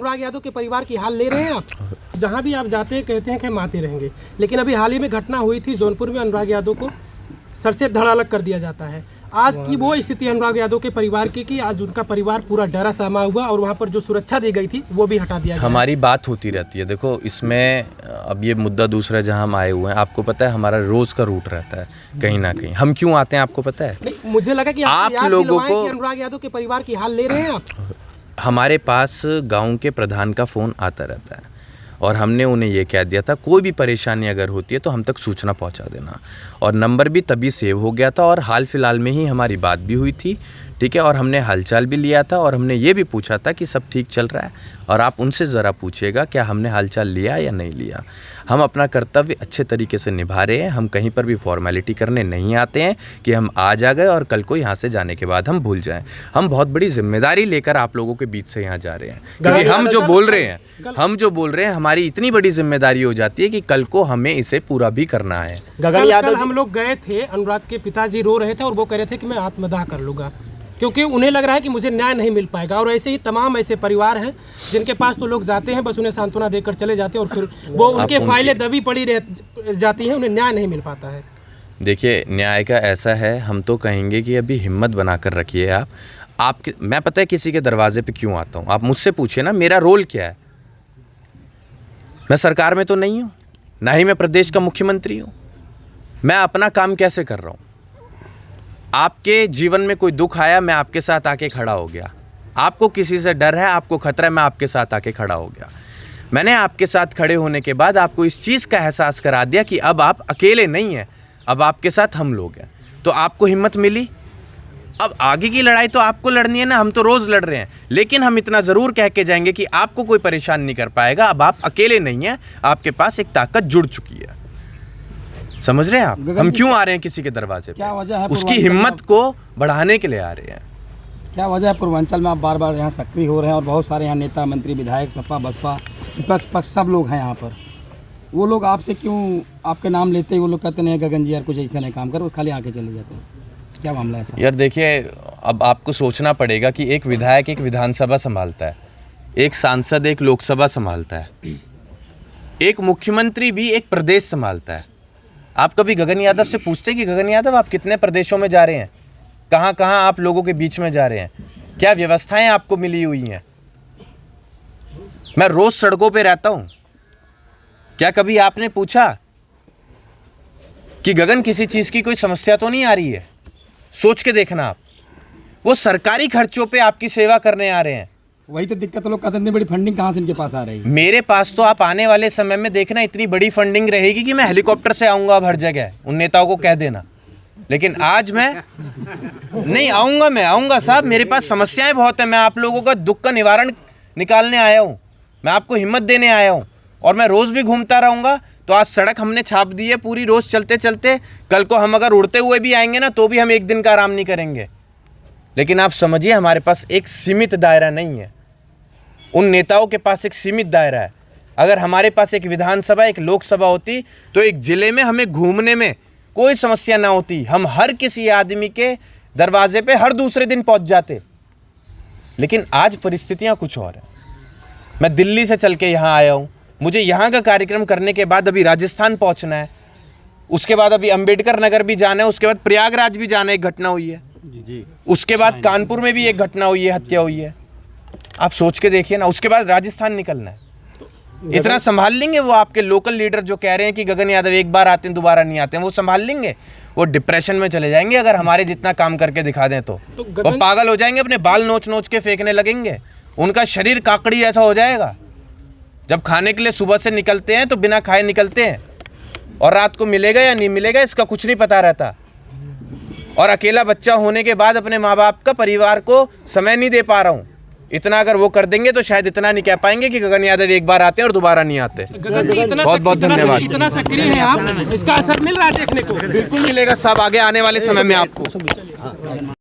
अनुराग यादव के परिवार की हाल ले रहे हैं आप? जहां भी आप जाते हैं कहते हैं कि हम आते रहेंगे, लेकिन अभी हाल ही में घटना हुई थी जौनपुर में, अनुराग यादव को सर से धड़ अलग कर दिया जाता है। आज की वो स्थिति अनुराग यादव के परिवार की कि आज उनका परिवार पूरा डरा सहमा हुआ और वहाँ पर जो सुरक्षा दी गई थी वो भी हटा दिया गया। हमारी बात होती रहती है, देखो इसमें अब ये मुद्दा दूसरा जहाँ हम आए हुए हैं, आपको पता है हमारा रोज़ का रूट रहता है कहीं ना कहीं। हम क्यों आते हैं आपको पता है? नहीं, मुझे लगा कि आप लोगों को अनुराग यादव के परिवार की हाल ले रहे हैं आप। हमारे पास गांव के प्रधान का फ़ोन आता रहता है और हमने उन्हें ये कह दिया था कोई भी परेशानी अगर होती है तो हम तक सूचना पहुंचा देना, और नंबर भी तभी सेव हो गया था और हाल फिलहाल में ही हमारी बात भी हुई थी, ठीक है। और हमने हालचाल भी लिया था और हमने ये भी पूछा था कि सब ठीक चल रहा है, और आप उनसे ज़रा पूछिएगा क्या हमने हालचाल लिया या नहीं लिया। हम अपना कर्तव्य अच्छे तरीके से निभा रहे हैं, हम कहीं पर भी फॉर्मेलिटी करने नहीं आते हैं कि हम आज आ गए और कल को यहाँ से जाने के बाद हम भूल जाएं। हम बहुत बड़ी जिम्मेदारी लेकर आप लोगों के बीच से यहाँ जा रहे हैं, क्योंकि हम जो बोल रहे हैं हमारी इतनी बड़ी जिम्मेदारी हो जाती है कि कल को हमें इसे पूरा भी करना है। गगन यादव हम लोग गए थे, अनुराग के पिताजी रो रहे थे और वो कह रहे थे कि मैं आत्मदाह कर लूँगा, क्योंकि उन्हें लग रहा है कि मुझे न्याय नहीं मिल पाएगा। और ऐसे ही तमाम ऐसे परिवार हैं जिनके पास तो लोग जाते हैं, बस उन्हें सांत्वना देकर चले जाते हैं और फिर वो उनके फाइलें दबी पड़ी रह जाती हैं, उन्हें न्याय नहीं मिल पाता है। देखिए न्याय का ऐसा है, हम तो कहेंगे कि अभी हिम्मत बना कर रखिए आप मैं पता है किसी के दरवाजे पे क्यों आता हूँ, आप मुझसे पूछिए ना मेरा रोल क्या है। मैं सरकार में तो नहीं हूँ, ना ही मैं प्रदेश का मुख्यमंत्री हूँ। मैं अपना काम कैसे कर रहा हूँ? आपके जीवन में कोई दुख आया, मैं आपके साथ आके खड़ा हो गया। आपको किसी से डर है, आपको खतरा है, मैं आपके साथ आके खड़ा हो गया। मैंने आपके साथ खड़े होने के बाद आपको इस चीज़ का एहसास करा दिया कि अब आप अकेले नहीं हैं, अब आपके साथ हम लोग हैं। तो आपको हिम्मत मिली। अब आगे की लड़ाई तो आपको लड़नी है ना, हम तो रोज़ लड़ रहे हैं, लेकिन हम इतना ज़रूर कह के जाएंगे कि आपको कोई परेशान नहीं कर पाएगा। अब आप अकेले नहीं हैं, आपके पास एक ताकत जुड़ चुकी है। समझ रहे हैं आप हम क्यों आ रहे हैं किसी के दरवाजे पे? क्या वजह है? उसकी हिम्मत को बढ़ाने के लिए आ रहे हैं। क्या वजह है पूर्वांचल में आप बार बार यहाँ सक्रिय हो रहे हैं और बहुत सारे यहाँ नेता मंत्री विधायक सपा बसपा विपक्ष पक्ष सब लोग हैं यहाँ पर, वो लोग आपसे क्यों आपके नाम लेते हैं? वो लोग कहते नहीं गगन जी यार कुछ ऐसा नहीं काम कर, उस खाली आके चले जाते हैं, क्या मामला है सर? यार देखिए, अब आपको सोचना पड़ेगा कि एक विधायक एक विधानसभा संभालता है, एक सांसद एक लोकसभा संभालता है, एक मुख्यमंत्री भी एक प्रदेश संभालता है। आप कभी गगन यादव से पूछते कि गगन यादव आप कितने प्रदेशों में जा रहे हैं, कहाँ कहाँ आप लोगों के बीच में जा रहे हैं, क्या व्यवस्थाएं आपको मिली हुई हैं? मैं रोज सड़कों पे रहता हूं, क्या कभी आपने पूछा कि गगन किसी चीज की कोई समस्या तो नहीं आ रही है? सोच के देखना आप, वो सरकारी खर्चों पे आपकी सेवा करने आ रहे हैं। वही तो दिक्कत, लोग कहते हैं बड़ी फंडिंग कहाँ से इनके पास आ रही है। मेरे पास तो आप आने वाले समय में देखना इतनी बड़ी फंडिंग रहेगी कि मैं हेलीकॉप्टर से आऊंगा अब हर जगह, उन नेताओं को कह देना। लेकिन आज मैं नहीं आऊंगा, मैं आऊंगा साहब, मेरे पास समस्याएं बहुत है। मैं आप लोगों का दुख का निवारण निकालने आया हूं, मैं आपको हिम्मत देने आया हूं, और मैं रोज भी घूमता रहूंगा। तो आज सड़क हमने छाप दी है पूरी, रोज चलते चलते, कल को हम अगर उड़ते हुए भी आएंगे ना तो भी हम एक दिन का आराम नहीं करेंगे। लेकिन आप समझिए हमारे पास एक सीमित दायरा नहीं है, उन नेताओं के पास एक सीमित दायरा है। अगर हमारे पास एक विधानसभा एक लोकसभा होती तो एक जिले में हमें घूमने में कोई समस्या ना होती, हम हर किसी आदमी के दरवाजे पे हर दूसरे दिन पहुंच जाते। लेकिन आज परिस्थितियां कुछ और हैं। मैं दिल्ली से चल के यहाँ आया हूँ, मुझे यहाँ का कार्यक्रम करने के बाद अभी राजस्थान पहुँचना है, उसके बाद अभी अंबेडकर नगर भी जाना है, उसके बाद प्रयागराज भी जाना है, एक घटना हुई है जी। उसके बाद कानपुर में भी एक घटना हुई है, हत्या हुई है। आप सोच के देखिए ना, उसके बाद राजस्थान निकलना है। इतना संभाल लेंगे वो आपके लोकल लीडर जो कह रहे हैं कि गगन यादव एक बार आते हैं दोबारा नहीं आते हैं? वो संभाल लेंगे? वो डिप्रेशन में चले जाएंगे अगर हमारे जितना काम करके दिखा दें तो वो पागल हो जाएंगे, अपने बाल नोच नोच के फेंकने लगेंगे, उनका शरीर काकड़ी जैसा हो जाएगा। जब खाने के लिए सुबह से निकलते हैं तो बिना खाए निकलते हैं, और रात को मिलेगा या नहीं मिलेगा इसका कुछ नहीं पता रहता। और अकेला बच्चा होने के बाद अपने माँ बाप का, परिवार को समय नहीं दे पा रहा हूँ। इतना अगर वो कर देंगे तो शायद इतना नहीं कह पाएंगे कि गगन यादव एक बार आते हैं और दोबारा नहीं आते। बहुत बहुत धन्यवाद। इतना सक्रिय है आप, इसका असर मिल रहा है देखने को? बिल्कुल मिलेगा साहब, आगे आने वाले समय में आपको।